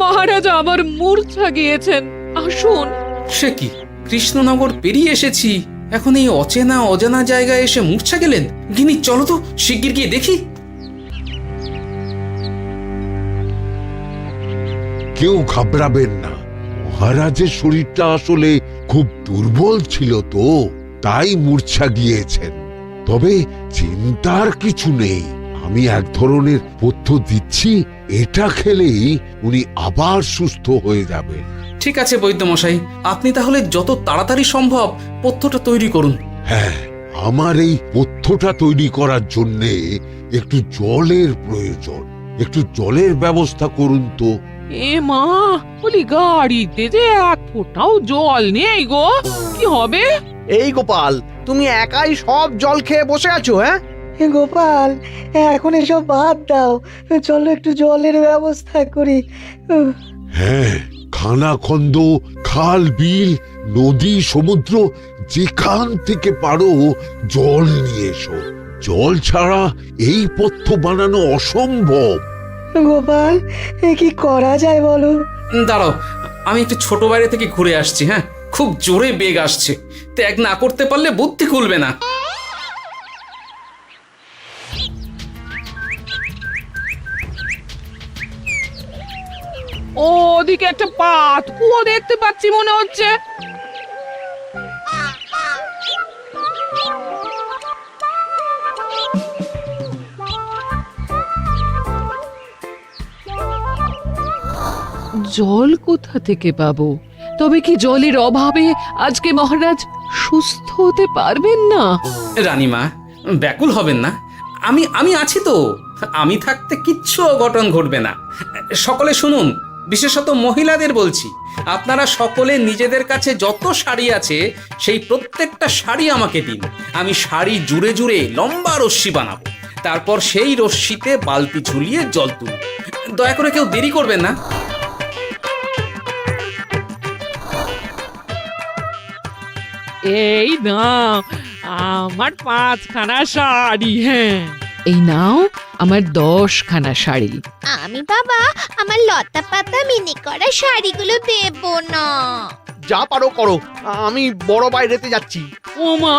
মহারাজ আবার মূর্ছা গিয়েছেন। আসুন। সে কি, কৃষ্ণনগর পেরিয়ে এসেছি, এখন এই অচেনা অজানা জায়গায় এসে মূর্ছা গেলেন? গিনি চলো তো শিগগির গিয়ে দেখি। কেউ ঘাবড়াবেন না, মহারাজের শরীরটা আসলে খুব দুর্বল ছিল তো, তাই মূর্ছা গিয়েছেন। তবে চিন্তার কিছু নেই, আমি এক ধরনের পথ্য দিচ্ছি, এটা খেলেই উনি আবার সুস্থ হয়ে যাবেন। ঠিক আছে বৈদ্যমশাই, আপনি তাহলে যত তাড়াতাড়ি সম্ভব পথ্যটা তৈরি করুন। হ্যাঁ, আমার এই পথ্যটা তৈরি করার জন্যে একটু জলের প্রয়োজন। একটু জলের ব্যবস্থা করুন তো। এ মা, বলি গাড়িতে যে এক ফোঁটাও জল নেই গো, কি হবে? এই গোপাল, তুমি একাই সব জল খেয়ে বসে আছো? হ্যাঁ গোপাল, এখন এসব বাদ দাও, চলো একটু জলের ব্যবস্থা করি। হ্যাঁ, খানাখন্দ, খাল, বিল, নদী, সমুদ্র, যেখান থেকে পারো জল নিয়ে এসো। জল ছাড়া এই পথ্য বানানো অসম্ভব। গোপাল, এ কি করা যায় বলো? দাঁড়াও, আমি একটু ছোট বাইরে থেকে ঘুরে আসছি। হ্যাঁ, খুব জোরে বেগ আসছে, ত্যাগ না করতে পারলে বুদ্ধি খুলবে না। ওদিকে একটা পাত কুয়ো দেখতে পাচ্ছি মনে হচ্ছে। জল কোথা থেকে পাবো? তবে কি জলের অভাবে আজকে মহারাজ সুস্থ হতে পারবেন না? রানীমা, ব্যাকুল হবেন না, আমি আমি আছি তো। আমি থাকতে কিচ্ছু অঘটন ঘটবে না। সকলে শুনুন, বিশেষত মহিলাদের বলছি, আপনারা সকলে নিজেদের কাছে যত শাড়ি আছে সেই প্রত্যেকটা শাড়ি আমাকে দিন। আমি শাড়ি জুড়ে জুড়ে লম্বা রশ্মি বানাবো, তারপর সেই রশ্মিতে বালতি ঝুলিয়ে জল তুলব। দয়া করে কেউ দেরি করবেন না। এই নাও আমার 5খানা শাড়ি। হ্যাঁ, এই নাও আমার 10খানা শাড়ি। আমি বাবা আমার লতা পাতা মিনি করা শাড়িগুলো দেব না। যা পারো করো, আমি বড় বাইরেতে যাচ্ছি। ওমা,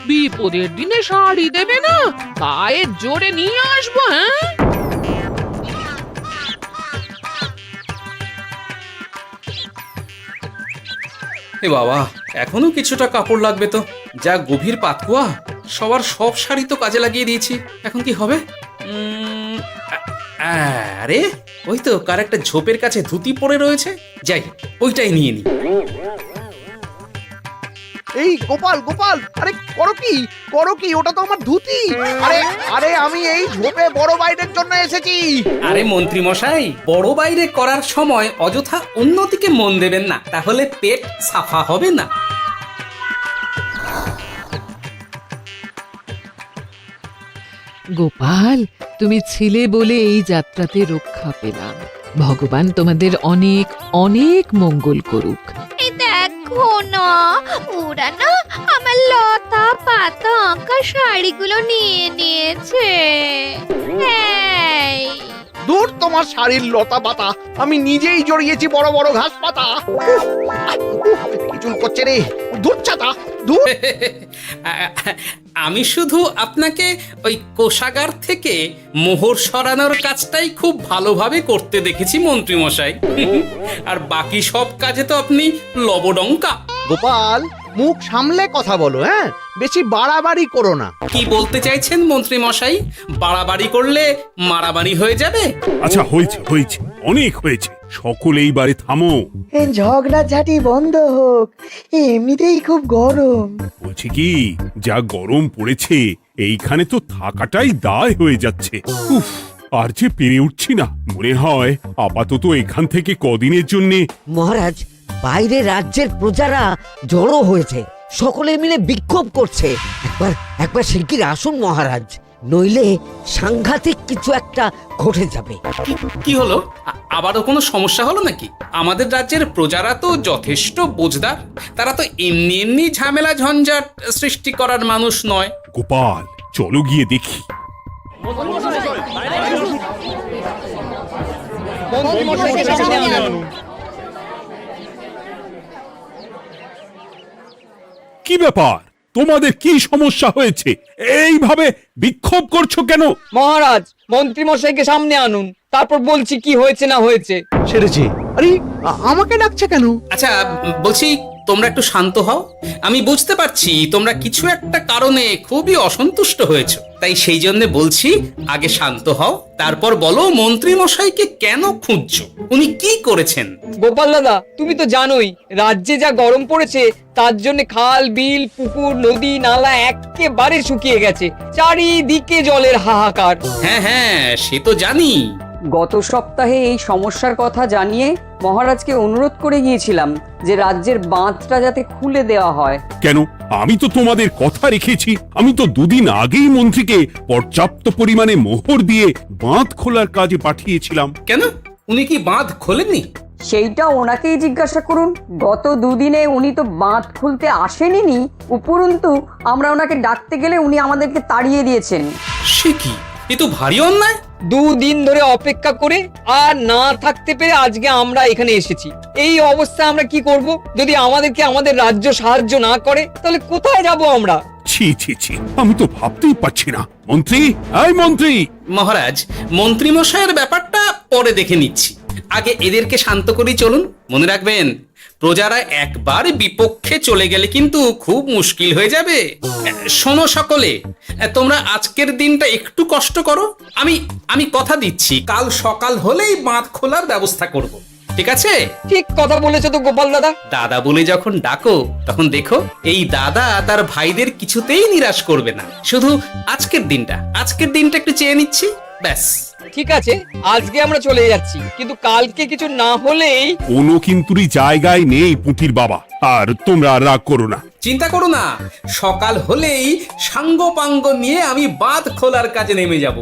বিপদের দিনে শাড়ি দেবে না? গায়ের জোরে নিয়ে আসবো। হ্যাঁ, এ বাবা, এখনো কিছুটা কাপড় লাগবে তো। যা গভীর পাতকুয়া, সবার সব শাড়ি তো কাজে লাগিয়ে দিয়েছি, এখন কি হবে? আরে ওই তো কার একটা ঝোপের কাছে ধুতি পড়ে রয়েছে, যাই ওইটাই নিয়ে নি। এই গোপাল গোপাল, আরে করো কি, ওটা তো আমার ধুতি। আরে আরে আমি এই ঝোপে বড় বাইরের জন্য এসেছি। আরে মন্ত্রী মশাই, বড় বাইরে করার সময় অযথা অন্যদিকে মন দেবেন না, তাহলে পেট সাফা হবে না। গোপাল, তুমি ছিলে বলে এই যাত্রাতে রক্ষা পেলাম। ভগবান তোমাদের অনেক অনেক মঙ্গল করুক। এই দেখো না, ওরা না আমার লতা পাতা আঁকা শাড়িগুলো নিয়ে নিয়েছে। এই দূর তোমার শাড়ির লতা পাতা, আমি নিজেই জড়িয়েছি বড় বড় ঘাস পাতা। চুল করছে রে, দূর ছাতা দূর। আমি শুধু আপনাকে ওই কোষাগার থেকে মোহর সরানোর কাজটাই খুব ভালোভাবে করতে দেখেছি মন্ত্রী মশাই। আর বাকি সব কাজে তো আপনি লবডঙ্কা। গোপাল, মুখ সামলে কথা বলো। হ্যাঁ, বেশি বাড়াবাড়ি করো না। কি বলতে চাইছেন মন্ত্রী মশাই? বাড়াবাড়ি করলে মারামারি হয়ে যাবে? আচ্ছা, হয়েছে হয়েছে, অনেক হয়েছে, সকলে এইবারে থামো। ঝগড়াঝাটি বন্ধ হোক, এমনিতেই খুব গরম। বলছি কি, যা গরম পড়েছে এইখানে তো থাকাটাই দায় হয়ে যাচ্ছে। উফ, আর যে পেরে উঠছি না। মনে হয় আপাতত এখান থেকে কদিনের জন্যে। মহারাজ, বাইরে রাজ্যের প্রজারা জড়ো হয়েছে, সকলে মিলে বিক্ষোভ করছে। একবার একবার শিগগির আসুন মহারাজ, নইলে সাংঘাতিক কিছু একটা ঘটে যাবে। কি হলো? আবারও কোনো সমস্যা হলো নাকি? আমাদের রাজ্যের প্রজারা তো যথেষ্ট বোঝদার, তারা তো এমনি এমনি ঝামেলা ঝঞ্ঝাট সৃষ্টি করার মানুষ নয়। গোপাল, চলো গিয়ে দেখি। কি ব্যাপার তোমাদের কি সমস্যা হয়েছে এইভাবে বিক্ষোভ করছো কেন? মহারাজ মন্ত্রী মশাইকে সামনে আনুন, তারপর বলছি কি হয়েছে না হয়েছে। সেরেছে। আরে আমাকে ডাকছে কেন? আচ্ছা বলছি তোমরা একটু শান্ত হও। আমি বুঝতে পারছি তোমরা কিছু একটা কারণে খুবই অসন্তুষ্ট হয়েছো, তাই সেই জন্য বলছি আগে শান্ত হও, তারপর বলো মন্ত্রী মশাইকে কেন খুঁজছো, উনি কি করেছেন? গোপাল দাদা, তুমি তো জানোই রাজ্যে যা গরম পড়েছে, তার জন্য খাল বিল পুকুর নদী নালা একেবারে শুকিয়ে গেছে, চারিদিকে জলের হাহাকার। হ্যাঁ হ্যাঁ সে তো জানি। গত সপ্তাহে এই সমস্যার কথা জানিয়ে মহারাজকে অনুরোধ করে গিয়েছিলাম যে রাজ্যের বাঁধটা যাতে খুলে দেওয়া হয়। কেন? আমি তো তোমাদের কথা রেখেছি। আমি তো দুদিন আগেই মন্ত্রীকে পর্যাপ্ত পরিমাণে মোহর দিয়ে বাঁধ খোলার কাজে পাঠিয়েছিলাম। কেন উনি কি বাঁধ খোলেননি? সেইটা ওনাকেই জিজ্ঞাসা করুন। গত দুদিনে উনি তো বাঁধ খুলতে আসেনি, উপরন্তু আমরা ওনাকে ডাকতে গেলে উনি আমাদেরকে তাড়িয়ে দিয়েছেন। সে কি, এ তো ভারী অন্যায়। দুদিন ধরে অপেক্ষা করে আর না থাকতে পেরে আজকে আমরা এখানে এসেছি। এই অবস্থায় আমরা কি করব? যদি আমাদেরকে আমাদের রাজ্য সাহায্য না করে তাহলে কোথায় যাব আমরা? ছি ছি ছি, আমি তো ভাবতেই পারছি না। মন্ত্রী, এই মন্ত্রী! মহারাজ মন্ত্রী মশাইয়ের ব্যাপারটা পরে দেখে নিচ্ছি, আগে এদেরকে শান্ত করেই চলুন। মনে রাখবেন প্রজারা একবার বিপক্ষে চলে গেলে কিন্তু খুব মুশকিল হয়ে যাবে। শোনো সকলে, তোমরা আজকের দিনটা একটু কষ্ট করো। আমি কথা দিচ্ছি কাল সকাল হলেই বাঁধ খোলার ব্যবস্থা করব, ঠিক আছে? ঠিক কথা বলেছো তো গোপাল দাদা। দাদা বলে যখন ডাকো তখন দেখো এই দাদা তার ভাইদের কিছুতেই নিরাশ করবে না। শুধু আজকের দিনটা একটু চেয়ে নিচ্ছি, ব্যাস। ঠিক আছে, আজকে আমরা চলে যাচ্ছি, কিন্তু কালকে কিছু না হলেই। কোনো কিন্তুরই জায়গায় নেই পুঁটির বাবা, আর তোমরা রাগ করো না। চিন্তা করো না, সকাল হলেই সাঙ্গ পাঙ্গ নিয়ে আমি বাঁধ খোলার কাজে নেমে যাব।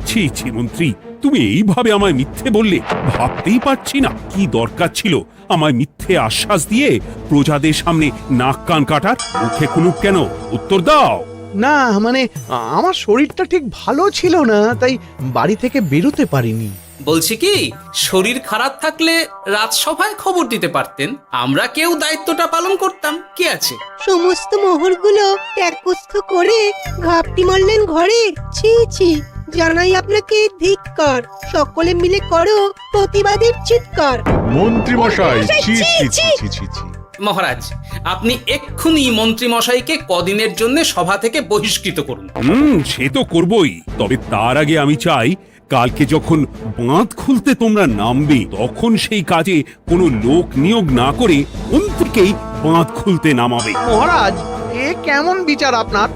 ছি ছি মন্ত্রী, তুমি এইভাবে আমায় মিথ্যে বললে। ভাবতেই পারছি না কি দরকার ছিল আমায় মিথ্যে আশ্বাস দিয়ে প্রজাদের সামনে নাক কান কাটার। মুখে কুলুপ কেন? উত্তর দাও। না মানে আমার শরীরটা ঠিক ভালো ছিল না, তাই বাড়ি থেকে বেরোতে পারিনি। বলছি কি, শরীর খারাপ থাকলে রাজসভায় খবর দিতে পারতেন, আমরা কেউ দায়িত্বটা পালন করতাম, কি আছে? সমস্ত মোহরগুলো একস্থ করে ঘাপটি মারলেন ঘরে। ছি ছি, জানাই আপনাকে ধিক্কার। সকলে মিলে করো প্রতিবাদের চিৎকার। মন্ত্রী মশাই, ছি ছি ছি ছি ছি ছি। মহারাজ আপনি এক্ষুনি মন্ত্রী মশাইকে কদিনের জন্য সভা থেকে বহিষ্কৃত করুন। সে তো করবই, তবে তার আগে আমি চাই কালকে যখন বাঁধ খুলতে তোমরা নামবে তখন সেই কাজে কোনো লোক নিয়োগ না করে মন্ত্রীকেই বাঁধ খুলতে নামাবে। মহারাজ এ কেমন বিচার আপনার?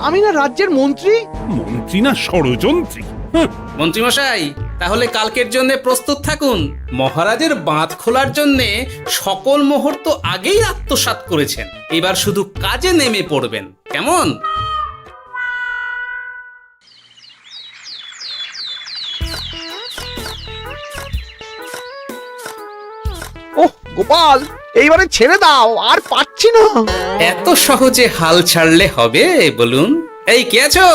আমি না রাজ্যের মন্ত্রী। মন্ত্রী না ষড়যন্ত্রী। মন্ত্রী মশাই তাহলে কালকের জন্য প্রস্তুত থাকুন। মহারাজের বাঁধ খোলার জন্য সকল মোহর তো আগেই আত্মসাৎ করেছেন, এবার শুধু কাজে নেমে পড়বেন, কেমন? ওহ গোপাল, এইবারে ছেড়ে দাও, আর পাচ্ছি না। এত সহজে হাল ছাড়লে হবে বলুন? এই কে আছো?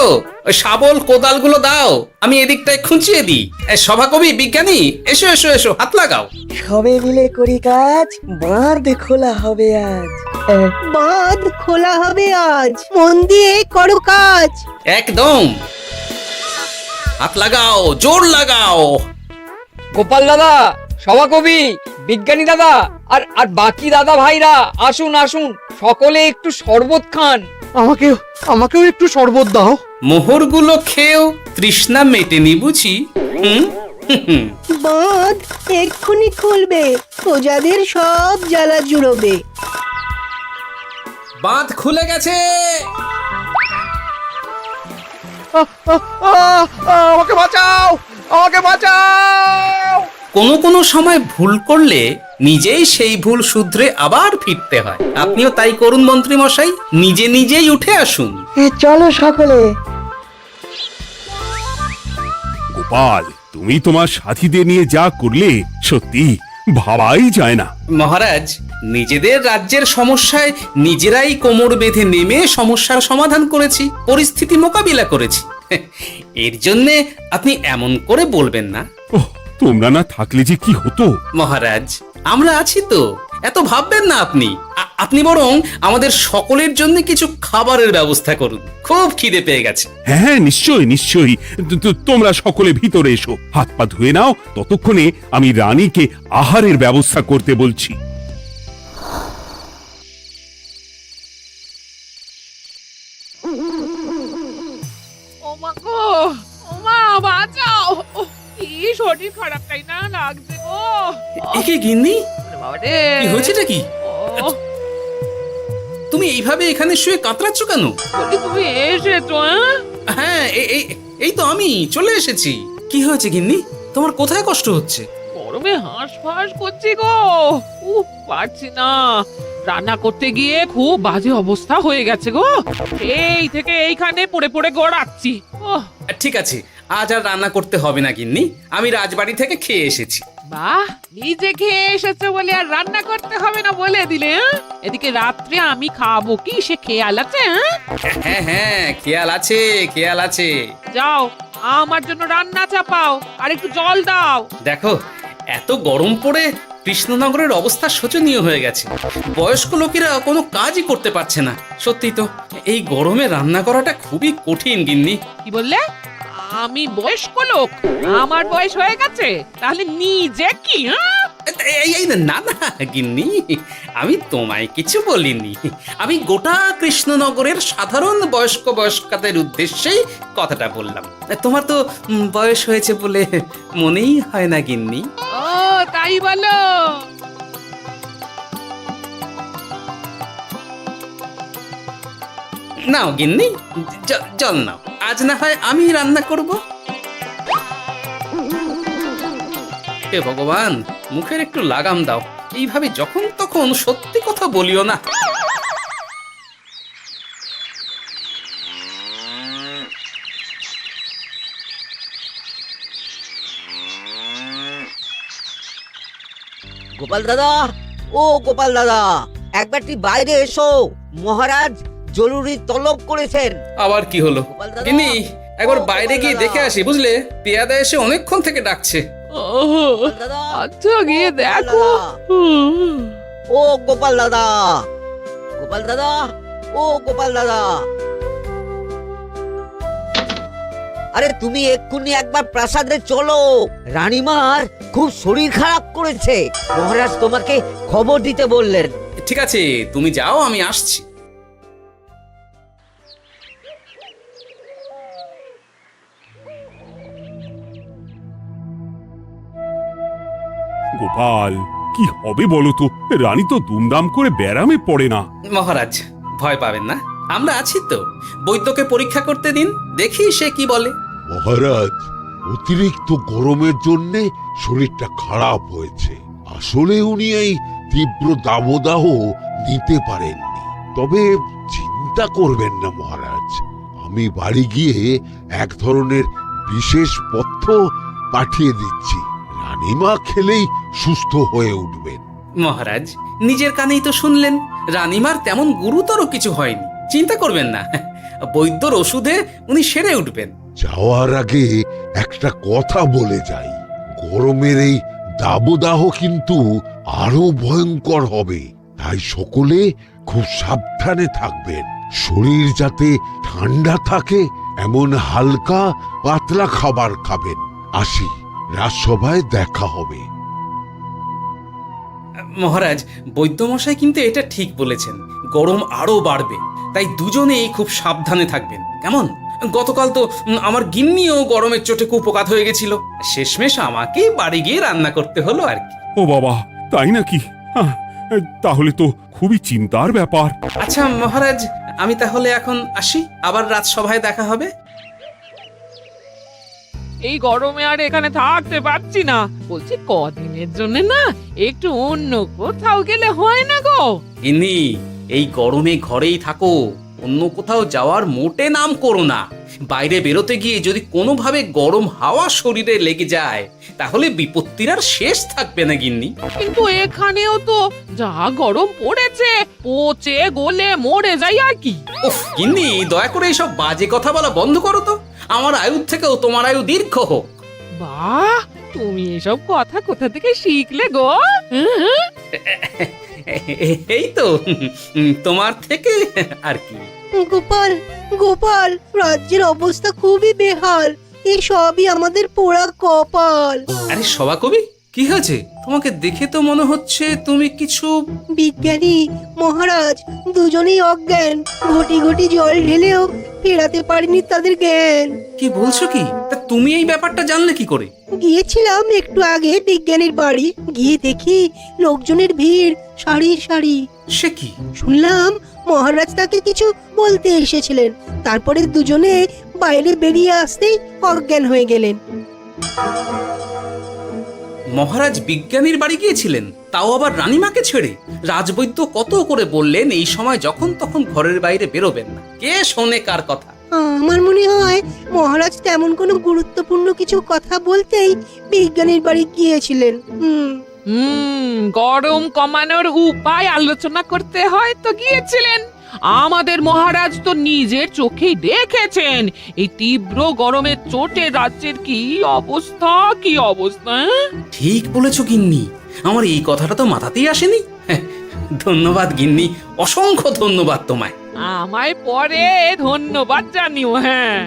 ওই শাবল কোদালগুলো দাও, আমি এদিকটায় খুঁচিয়ে দিই। সভাকবি বিজ্ঞানী, এসো এসো এসো, হাত লাগাও। সবে মিলে করি কাজ, বাঁধ খোলা হবে আজ। বাঁধ খোলা হবে আজ, মন দিয়ে করো কাজ। একদম, হাত লাগাও, জোর লাগাও। গোপাল দাদা, সভাকবি, বিজ্ঞানী দাদা আর আর বাকি দাদা ভাইরা আসুন আসুন, সকলে একটু শরবত খান। আমাকেও একটু শরবত দাও। মোহরগুলো খেয়েও তৃষ্ণা মেটেনি বুঝি? বাঁধ এক্ষুনি খুলবে, প্রজাদের সব জ্বালা জুড়বে। বাঁধ খুলে গেছে। আমাকে বাঁচাও, আমাকে বাঁচাও। কোনো সময় ভুল করলে নিজেই সেই ভুল শুধরে আবার ফিরতে হয়। আপনিও তাই করুন মন্ত্রী মশাই, নিজেই উঠে আসুন। চলো সকলে। গোপাল, তুমি তোমার সাথীদের নিয়ে যা করলে সত্যি ভাবাই যায় না। মহারাজ নিজেদের রাজ্যের সমস্যায় নিজেরাই কোমর বেঁধে নেমে সমস্যার সমাধান করেছি, পরিস্থিতি মোকাবিলা করেছি। এর জন্যে আপনি এমন করে বলবেন না। ওহ, তোমরা না থাকলে যে কি হতো। মহারাজ, আমরা আছি তো, এত ভাববেন না আপনি। আপনি বরং আমাদের সকলের জন্য কিছু খাবারের ব্যবস্থা করুন, খুব খিদে পেয়ে গেছে। হ্যাঁ, নিশ্চয়ই নিশ্চয়ই। তোমরা সকলে ভিতরে এসো, হাত পা ধুয়ে নাও। ততক্ষণে আমি রানীকে আহারের ব্যবস্থা করতে বলছি। ওমা গো, ওমা বাঁচাও, কি শরীর খারাপ তাই না লাগছে গো। একে গিন্নি, বাবারে, কি হয়েছেটা কি? তুমি এইভাবে এখানে শুয়ে কাতরাচ্ছ কেন? তুমি এসেছো? হ্যাঁ, এই তো আমি চলে এসেছি। কি হয়েছে গিন্নি? তোমার কোথায় কষ্ট হচ্ছে? গরমে হাঁসফাঁস করছি গো, পারছি না। রান্না করতে গিয়ে খুব বাজে অবস্থা হয়ে গেছে গো, এই থেকে এইখানে পড়ে পড়ে গড়াচ্ছি। ঠিক আছে, আজ আর রান্না করতে হবে না গিন্নি, আমি রাজবাড়ি থেকে খেয়ে এসেছি। বাহ, নিজে খেয়ে এসেছো বলে আর রান্না করতে হবে না বলে দিলে। এদিকে রাত্রে আমি খাবো কি, সে খেয়াল আছে? হ্যাঁ হ্যাঁ, খেয়াল আছে, খেয়াল আছে। যাও, আমার জন্য রান্না চাপাও আর একটু জল দাও। দেখো, এত গরম পড়ে কৃষ্ণনগরের অবস্থা শোচনীয় হয়ে গেছে। বয়স্ক লোকেরা কোনো কাজই করতে পারছে না। সত্যি তো, এই গরমে রান্না করাটা খুবই কঠিন গিন্নি। কি বললে? আমি বয়স্ক লোক? আমার বয়স হয়ে গেছে, তাহলে নিজে কি? না না গিন্নি, আমি তোমায় কিছু বলিনি। আমি গোটা কৃষ্ণনগরের সাধারণ বয়স্কাদের উদ্দেশ্যেই কথাটা বললাম। তোমার তো বয়স হয়েছে বলে মনেই হয় না গিন্নি। ও তাই বলো? নাও গিন্নি, জল নাও। আজ না হয় আমি রান্না করব। হে ভগবান, মুখের একটু লাগাম দাও। এইভাবে যখন তখন সত্যি কথা বলিও না। গোপাল দাদা, ও গোপাল দাদা, একবারটি বাইরে এসো। মহারাজ জরুরি তলব করেছেন। আবার কি হলো গোপাল দাদা, গিন্নি? একবার ও বাইরে গোপাল গিয়ে দাদা। দেখে আসি, বুঝলে? পেয়াদা এসে অনেকক্ষণ থেকে ডাকছে। গোপাল দাদা, আচ্ছা, গিয়ে গোপাল দেখো। দাদা, ও গোপাল দাদা, গোপাল দাদা, ও গোপাল দাদা। আরে তুমি এক্ষুনি একবার প্রাসাদে চলো, রানীমার খুব শরীর খারাপ করেছে। মহারাজ তোমাকে খবর দিতে বললেন। ঠিক আছে, তুমি যাও, আমি আসছি। গোপাল, কি হবে বলো তো? রানী তো দুমদাম করে ব্যারামে পড়ে না। মহারাজ, ভয় পাবেন না, আমরা আছি তো। বৈদ্যকে পরীক্ষা করতে দিন, দেখি সে কি বলে। মহারাজ, অতিরিক্ত গরমের জন্য শরীরটা খারাপ হয়েছে। আসলে উনি এই তীব্র দাবদাহ নিতে পারেননি। তবে চিন্তা করবেন না মহারাজ, আমি বাড়ি গিয়ে এক ধরনের বিশেষ পথ্য পাঠিয়ে দিচ্ছি। রানীমা খেলেই সুস্থ হয়ে উঠবেন। মহারাজ, নিজের কানেই তো শুনলেন, রানীমার তেমন গুরুতর কিছু হয়নি, চিন্তা করবেন না। বৈদ্যর ওষুধে উনি সেরে উঠবেন। যাওয়ার আগে একটা কথা বলে যাই, গরমের এই দাবদাহ কিন্তু আরো ভয়ঙ্কর হবে। তাই সকলে খুব সাবধানে থাকবেন। শরীর যাতে ঠান্ডা থাকে এমন হালকা পাতলা খাবার খাবেন। আসি, রাজসভায় দেখা হবে। মহারাজ, বৈদ্যমশাই কিন্তু এটা ঠিক বলেছেন, গরম আরো বাড়বে। তাই দুজনেই খুব সাবধানে থাকবেন, কেমন? গতকাল তো আমার গিন্নিও গরমের চোটে কুপোকাত হয়ে গেছিল। শেষমেশ আমাকেই বাড়ি গিয়ে রান্না করতে হলো আর কি। ও বাবা, তাই নাকি? তাহলে তো খুবই চিন্তার ব্যাপার। আচ্ছা মহারাজ, আমি তাহলে এখন আসি, আবার রাজসভায় দেখা হবে। এই গরমে আর এখানে থাকতে পারছি না। বলছি, কদিনের জন্য না একটু অন্য কোথাও গেলে হয় না গো? গিন্নি, এই গরমে ঘরেই থাকো, অন্য কোথাও যাওয়ার মোটে নাম করো না। বাইরে বেরোতে গিয়ে যদি কোনোভাবে গরম হাওয়া শরীরে লেগে যায় তাহলে বিপত্তির আর শেষ থাকবে না গিন্নি। কিন্তু এখানেও তো যা গরম পড়েছে, পচে গলে মরে যাই আর কি। উফ গিন্নি, দয়া করে এইসব বাজে কথা বলা বন্ধ করো তো। আমার আয়ুর থেকেও তোমার আয়ু দীর্ঘ হোক। বাহ, তুমি এসব কথা কোথা থেকে শিখলে গো? হুম? এই তো তোমার থেকে আর কি। গোপাল গোপাল, রাজ্যের অবস্থা খুবই বেহাল। এই সবই আমাদের পোড়া কপাল। আরে সভা কবি, কি হয়েছে? তোমাকে দেখে তো মনে হচ্ছে তুমি কিছু। বিজ্ঞানী মহারাজ দুজনেই অজ্ঞান। ঘটি ঘটি জল ঢেলেও ফেরাতে পারেনি তাদের জ্ঞান। কি বলছো কি? তা তুমি এই ব্যাপারটা জানলে কি করে? গিয়েছিলাম একটু আগে বিজ্ঞানীর বাড়ি, গিয়ে দেখি লোকজনের ভিড় সারি সারি। সে কি? শুনলাম মহারাজ তাকে কিছু বলতে এসেছিলেন, তারপরে দুজনে বাইরে বেরিয়ে আসতেই অজ্ঞান হয়ে গেলেন। মহারাজ বিজ্ঞানীর বাড়ি গিয়েছিলেন, তাও আবার রানীমাকে ছেড়ে? রাজবৈদ্য কত করে বললেন এই সময় যখন তখন ঘরের বাইরে বেরোবেন না। কে শোনে কার কথা? আমার মনে হয় মহারাজ তেমন কোনো গুরুত্বপূর্ণ কিছু কথা বলতেই বিজ্ঞানীর বাড়ি গিয়েছিলেন। গরম কমানোর উপায় আলোচনা করতে হয় তো গিয়েছিলেন। আমাদের মহারাজ তো নিজের চোখেই দেখেছেন এই তীব্র গরমের চোটে রাজ্যের কি অবস্থা, কি অবস্থা। ঠিক বলেছো গিন্নি, আমার এই কথাটা তো মাথাতেই আসেনি। ধন্যবাদ গিন্নি, অসংখ্য ধন্যবাদ তোমায়। আমায় পরে ধন্যবাদ জানিও। হ্যাঁ,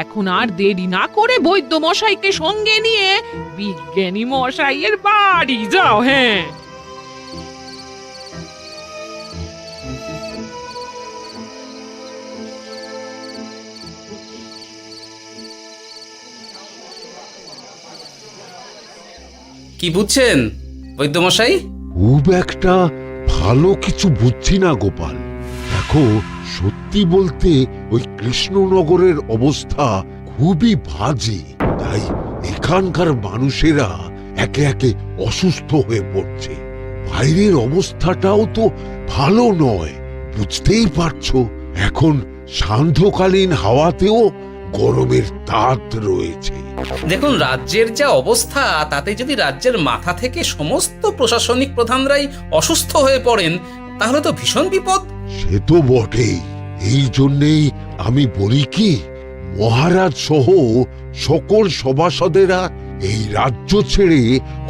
এখন আর দেরি না করে বৈদ্য মশাইকে সঙ্গে নিয়ে বিজ্ঞানী মশাইয়ের বাড়ি যাও। হ্যাঁ, কি বুঝছেন বৈদ্যমশাই? খুব একটা ভালো কিছু বুঝছি না গোপাল। দেখো, সত্যি বলতে ওই কৃষ্ণনগরের অবস্থা খুবই বাজে। তাই এখানকার মানুষেরা একে একে অসুস্থ হয়ে পড়ছে। বাইরের অবস্থাটাও তো ভালো নয়, বুঝতেই পারছো। এখন সান্ধ্যকালীন হাওয়াতেও গরমের তাত রয়েছে। দেখুন, রাজ্যের যা অবস্থা তাতে যদি রাজ্যের মাথা থেকে সমস্ত প্রশাসনিক প্রধানরাই অসুস্থ হয়ে পড়েন তাহলে তো ভীষণ বিপদ। সে তো বটেই। এই জন্যেই আমি বলি কি, মহারাজ সহ সকল সভাসদেরা এই রাজ্য ছেড়ে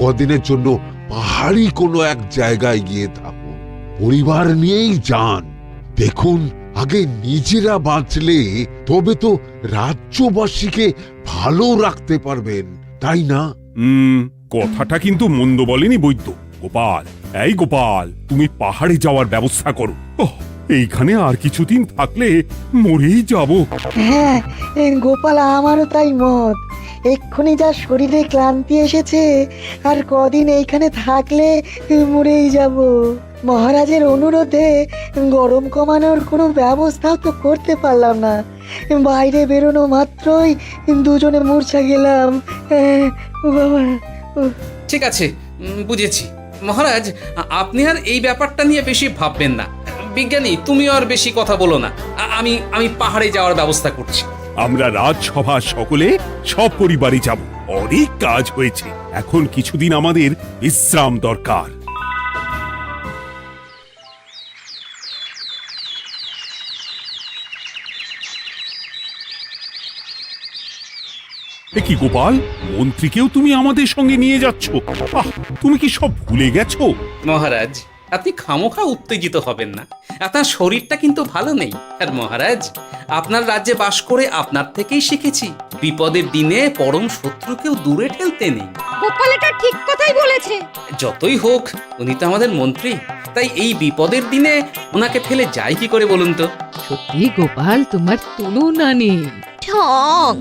কদিনের জন্য পাহাড়ি কোনো এক জায়গায় গিয়ে থাকুন, পরিবার নিয়েই যান। দেখুন, আগে নিজেরা বাঁচলে তবে তো রাজ্যবাসীকে ভালো রাখতে পারবেন, তাই না? কথাটা কিন্তু মন্দ বলেনি বৈদ্য। গোপাল, এই গোপাল, তুমি পাহাড়ে যাওয়ার ব্যবস্থা করো। এইখানে আর কিছুদিন থাকলে মরেই যাব। হ্যাঁ গোপাল, আমারও তাই মত। এক্ষুনি যা শরীরে ক্লান্তি এসেছে, আর কদিন এইখানে থাকলে মরেই যাব। মহারাজের অনুরোধে গরম কমানোর কোনো ব্যবস্থাও তো করতে পারলাম না। বাইরে বেরোনো মাত্রই দুজনে মূর্ছা গেলাম। বাবা, ঠিক আছে, বুঝেছি। মহারাজ, আপনি আর এই ব্যাপারটা নিয়ে বেশি ভাববেন না। বিজ্ঞানী, তুমিও আর বেশি কথা বলো না। আমি পাহাড়ে যাওয়ার ব্যবস্থা করছি। আমরা রাজসভা সকলে সব পরিবারে যাব। অনেক কাজ হয়েছে, এখন কিছুদিন আমাদের বিশ্রাম দরকার। কি গোপাল, মন্ত্রীকেও তুমি আমাদের সঙ্গে নিয়ে যাচ্ছ? তুমি কি সব ভুলে গেছো? মহারাজ, আপনি খামোখা উত্তেজিত হবেন না। আপনার শরীরটা কিন্তু ভালো নেই। আর মহারাজ, আপনার রাজ্যে বাস করে আপনার থেকেই শিখেছি বিপদের দিনে পরম শত্রুকেও দূরে ঠেলতে নেই। গোপাল এটা ঠিক কথাই বলেছে। যতই হোক, উনি তো আমাদের মন্ত্রী, তাই এই বিপদের দিনে ওনাকে ফেলে যায় কি করে বলুন তো? সত্যি গোপাল, তোমার তুলনা নেই। ঠং,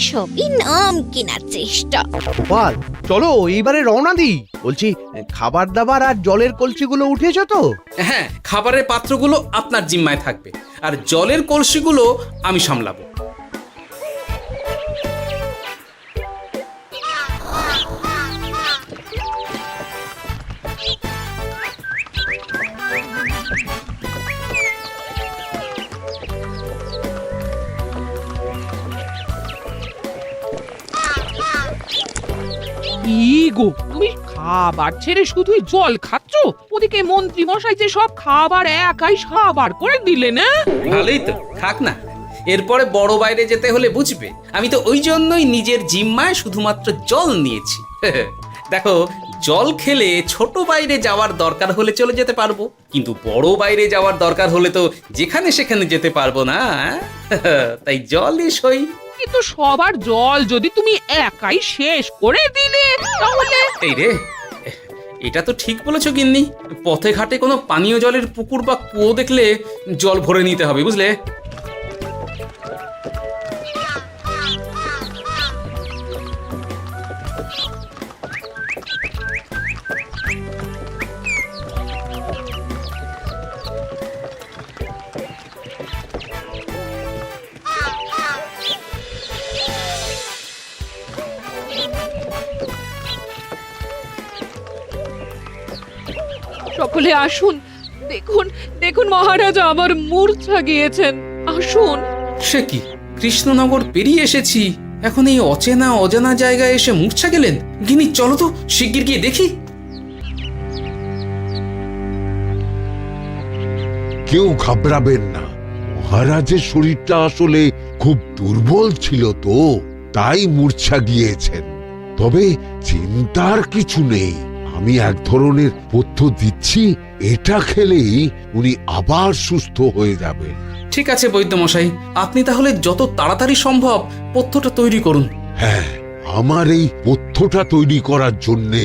সবই নাম কেনার চেষ্টা। গোপাল, চলো এইবারে রওনা দিই। বলছি, খাবার দাবার আর জলের কলসিগুলো উঠেছো তো? হ্যাঁ, খাবারের পাত্রগুলো আপনার জিম্মায় থাকবে, আর জলের কলসিগুলো আমি সামলাবো। কি গো, তুমি খাবার ছেড়ে শুধুই জল খাচ্ছ? ওদিকে মন্ত্রী মশাই যে সব খাবার একাই সাবার করে দিলে না? ভালোই তো, থাক না। এরপরে বড় বাইরে যেতে হলে বুঝবে, আমি তো ওই জন্যই নিজের জিম্মায় শুধুমাত্র জল নিয়েছি। দেখো, জল খেলে ছোট বাইরে যাওয়ার দরকার হলে চলে যেতে পারবো, কিন্তু বড় বাইরে যাওয়ার দরকার হলে তো যেখানে সেখানে যেতে পারবো না। তাই জলই সই। কিন্তু সবার জল যদি তুমি একাই শেষ করে দিলে তাহলে? এই রে, এটা তো ঠিক বলেছো গিন্নি। পথে ঘাটে কোনো পানীয় জলের পুকুর বা কুয়ো দেখলে জল ভরে নিতে হবে, বুঝলে? সকলে আসুন, দেখুন দেখুন মহারাজ আমার মূর্ছা গিয়েছেন, আসুন। সে কি, কৃষ্ণনগর পেরিয়ে এসেছি, এখন এই অচেনা অজানা জায়গায় এসে মূর্ছা গেলেন? গিনি, চলো তো শিগগির গিয়ে দেখি। কেউ ঘাবড়াবেন না, মহারাজের শরীরটা আসলে খুব দুর্বল ছিল তো, তাই মূর্ছা গিয়েছেন। তবে চিন্তার কিছু নেই, আমি এক ধরনের পথ্য দিচ্ছি, এটা খেলেই উনি আবার সুস্থ হয়ে যাবেন। ঠিক আছে বৈদ্যমশাই, আপনি তাহলে যত তাড়াতাড়ি সম্ভব পথ্যটা তৈরি করুন। হ্যাঁ, আমার এই পথ্যটা তৈরি করার জন্যে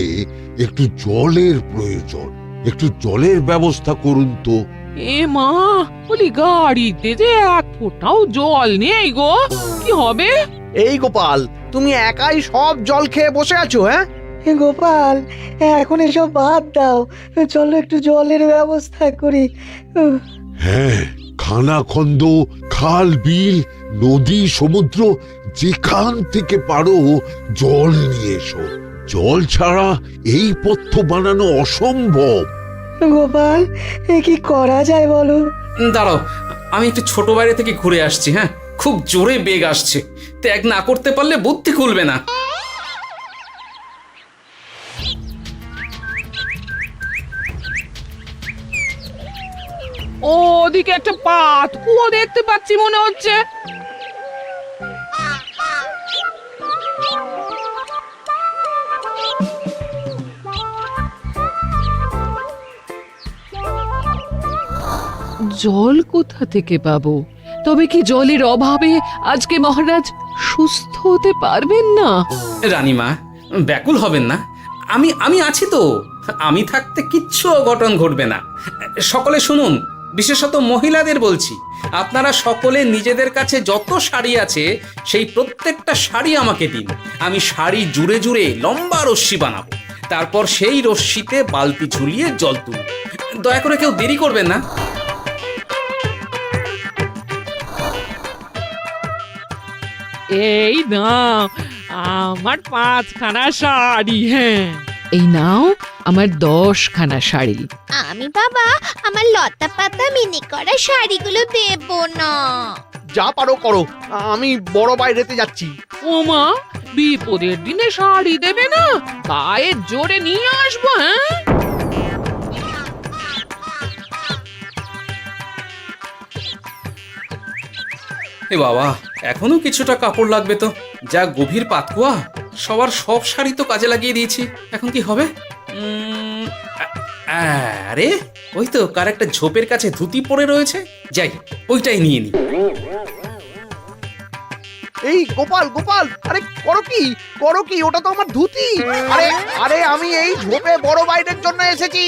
একটু জলের প্রয়োজন, একটু জলের ব্যবস্থা করুন তো। এ মা, বলি গাড়িতে যে এক ফোঁটাও জল নেই গো, কি হবে? এই গোপাল, তুমি একাই সব জল খেয়ে বসে আছো? হ্যাঁ গোপাল, এখন এসব বাদ দাও, চলো একটু জলের ব্যবস্থা করি। হ্যাঁ, খানাখন্দ, খাল, বিল, নদী, সমুদ্র, যেখান থেকে পারো জল নিয়ে এসো। জল ছাড়া এই পথ্য বানানো অসম্ভব। গোপাল, এ কি করা যায় বলো? দাঁড়াও, আমি একটু ছোট বাইরে থেকে ঘুরে আসছি। হ্যাঁ, খুব জোরে বেগ আসছে, ত্যাগ না করতে পারলে বুদ্ধি খুলবে না। ওদিকে একটা পাত কুয়ো দেখতে পাচ্ছি মনে হচ্ছে। জল কোথা থেকে পাবো? তবে কি জলের অভাবে আজকে মহারাজ সুস্থ হতে পারবেন না? রানীমা, ব্যাকুল হবেন না, আমি আছি তো। আমি থাকতে কিচ্ছু অঘটন ঘটবে না। সকলে শুনুন, বিশেষত মহিলাদের বলছি, আপনারা সকলে নিজেদের কাছে যত শাড়ি আছে সেই প্রত্যেকটা শাড়ি আমাকে দিন। আমি শাড়ি জুড়ে জুড়ে লম্বা রশ্মি বানাবো, তারপর সেই রশ্মিতে বালতি ঝুলিয়ে জল তুলব। দয়া করে কেউ দেরি করবেন না। এই নাও আমার 5খানা শাড়ি। হ্যাঁ, এই নাও আমার 10খানা শাড়ি। আমি বাবা আমার লতা পাতা মিনি করা শাড়িগুলো দেব না। যা পারো করো, আমি বড় বাইরেতে যাচ্ছি। ওমা, বিপদের দিনে শাড়ি দেবে না? গায়ের জোরে নিয়ে আসবো। হ্যাঁ, এ বাবা, এখনো কিছুটা কাপড় লাগবে তো। যা গভীর পাতকুয়া, সবার সব শাড়ি তো কাজে লাগিয়ে দিয়েছি, এখন কি হবে? আরে ওই তো কার একটা ঝোপের কাছে ধুতি পড়ে রয়েছে, যাই ওইটাই নিয়ে নি। এই গোপাল, গোপাল, আরে করো কি, ওটা তো আমার ধুতি। আরে আরে আমি এই ঝোপে বড় বাইরের জন্য এসেছি।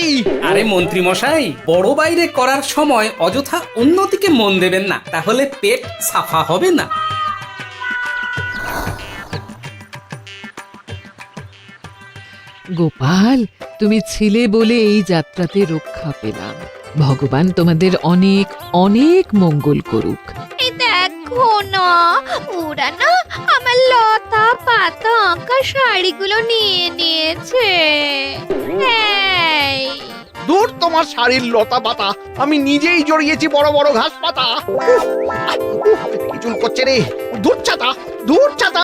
আরে মন্ত্রী মশাই, বড় বাইরে করার সময় অযথা অন্যদিকে মন দেবেন না, তাহলে পেট সাফা হবে না। গোপাল, তুমি ছিলে বলে এই যাত্রাতে রক্ষা পেলাম। ভগবান তোমাদের অনেক অনেক মঙ্গল করুক। এই দেখো না, ওরা না আমার লতা পাতা আঁকা শাড়িগুলো নিয়ে নিয়েছে। এই দূর তোমার শাড়ির লতা পাতা, আমি নিজেই জড়িয়েছি বড় বড় ঘাস পাতা। চুল করছে রে, দূর ছাতা।